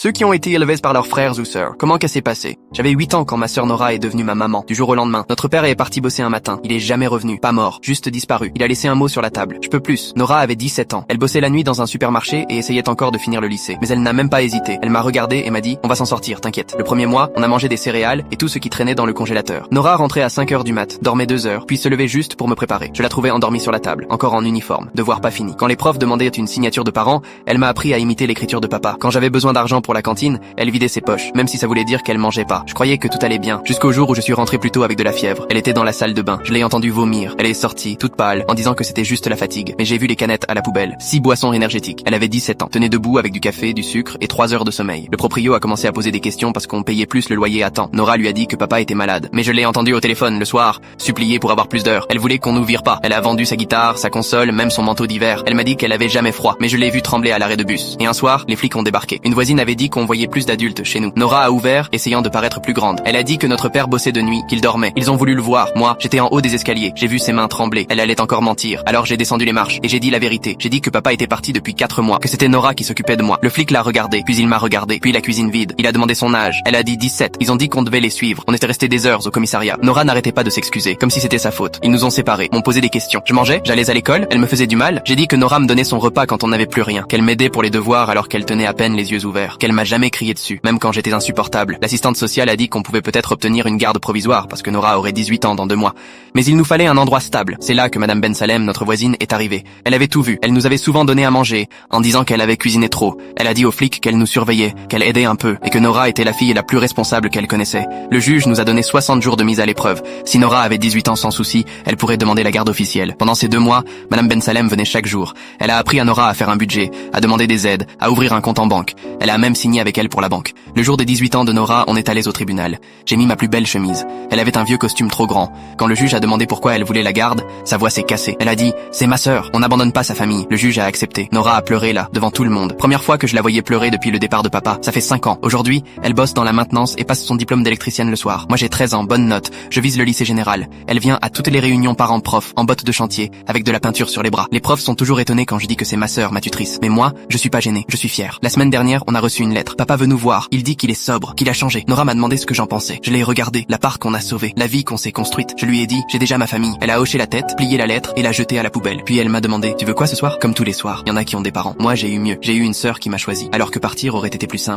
Ceux qui ont été élevés par leurs frères ou sœurs, comment qu'elle s'est passé? J'avais 8 ans quand ma sœur Nora est devenue ma maman. Du jour au lendemain, notre père est parti bosser un matin. Il est jamais revenu, pas mort, juste disparu. Il a laissé un mot sur la table. Je peux plus. Nora avait 17 ans. Elle bossait la nuit dans un supermarché et essayait encore de finir le lycée. Mais elle n'a même pas hésité. Elle m'a regardé et m'a dit, on va s'en sortir, t'inquiète. Le premier mois, on a mangé des céréales et tout ce qui traînait dans le congélateur. Nora rentrait à 5 heures du mat, dormait 2 heures, puis se levait juste pour me préparer. Je la trouvais endormie sur la table, encore en uniforme. Devoir pas fini. Quand les profs demandaient une signature de parents, elle m'a appris à imiter l'écriture de papa. Quand j'avais besoin d'argent pour la cantine, elle vidait ses poches, même si ça voulait dire qu'elle mangeait pas. Je croyais que tout allait bien, jusqu'au jour où je suis rentré plus tôt avec de la fièvre. Elle était dans la salle de bain. Je l'ai entendue vomir. Elle est sortie, toute pâle, en disant que c'était juste la fatigue. Mais j'ai vu les canettes à la poubelle. 6 boissons énergétiques. Elle avait 17 ans. Tenait debout avec du café, du sucre et 3 heures de sommeil. Le proprio a commencé à poser des questions parce qu'on payait plus le loyer à temps. Nora lui a dit que papa était malade. Mais je l'ai entendue au téléphone le soir, supplier pour avoir plus d'heures. Elle voulait qu'on nous vire pas. Elle a vendu sa guitare, sa console, même son manteau d'hiver. Elle m'a dit qu'elle avait jamais froid. Mais je l'ai vue trembler à l'arrêt de bus. Et un soir, les flics ont débarqué. Une voisine avait dit qu'on voyait plus d'adultes chez nous. Nora a ouvert, essayant de paraître plus grande. Elle a dit que notre père bossait de nuit, qu'il dormait. Ils ont voulu le voir. Moi, j'étais en haut des escaliers. J'ai vu ses mains trembler. Elle allait encore mentir. Alors j'ai descendu les marches et j'ai dit la vérité. J'ai dit que papa était parti depuis 4 mois, que c'était Nora qui s'occupait de moi. Le flic l'a regardé, puis il m'a regardé, puis la cuisine vide. Il a demandé son âge. Elle a dit 17. Ils ont dit qu'on devait les suivre. On était restés des heures au commissariat. Nora n'arrêtait pas de s'excuser, comme si c'était sa faute. Ils nous ont séparés, m'ont posé des questions. Je mangeais, j'allais à l'école, elle me faisait du mal. J'ai dit que Nora me donnait son repas quand on n'avait plus rien, qu'elle m'aidait pour les devoirs alors qu'elle tenait à peine les yeux ouverts, qu'elle m'a jamais crié dessus, même quand j'étais insupportable. L'assistante sociale a dit qu'on pouvait peut-être obtenir une garde provisoire parce que Nora aurait 18 ans dans 2 mois. Mais il nous fallait un endroit stable. C'est là que Madame Ben Salem, notre voisine, est arrivée. Elle avait tout vu. Elle nous avait souvent donné à manger, en disant qu'elle avait cuisiné trop. Elle a dit aux flics qu'elle nous surveillait, qu'elle aidait un peu, et que Nora était la fille la plus responsable qu'elle connaissait. Le juge nous a donné 60 jours de mise à l'épreuve. Si Nora avait 18 ans sans souci, elle pourrait demander la garde officielle. Pendant ces 2 mois, Madame Ben Salem venait chaque jour. Elle a appris à Nora à faire un budget, à demander des aides, à ouvrir un compte en banque. Elle a même signé avec elle pour la banque. Le jour des 18 ans de Nora, on est allés au tribunal. J'ai mis ma plus belle chemise. Elle avait un vieux costume trop grand. Quand le juge a demandé pourquoi elle voulait la garde, sa voix s'est cassée. Elle a dit « C'est ma sœur, on n'abandonne pas sa famille ». Le juge a accepté. Nora a pleuré là, devant tout le monde. Première fois que je la voyais pleurer depuis le départ de papa. Ça fait 5 ans. Aujourd'hui, elle bosse dans la maintenance et passe son diplôme d'électricienne le soir. Moi j'ai 13 ans, bonne note. Je vise le lycée général. Elle vient à toutes les réunions parents-prof, en bottes de chantier, avec de la peinture sur les bras. Les profs sont toujours étonnés quand je dis que c'est ma sœur, ma tutrice. Mais moi, je suis pas gêné, je suis fier. La semaine dernière, on a reçu une lettre. Papa veut nous voir. Il dit qu'il est sobre, qu'il a changé. Nora m'a demandé ce que j'en pensais. Je l'ai regardé, l'appart qu'on a sauvé, la vie qu'on s'est construite. Je lui ai dit, j'ai déjà ma famille. Elle a hoché la tête, plié la lettre et l'a jetée à la poubelle. Puis elle m'a demandé, tu veux quoi ce soir? Comme tous les soirs. Il y en a qui ont des parents. Moi, j'ai eu mieux. J'ai eu une sœur qui m'a choisi. Alors que partir aurait été plus simple.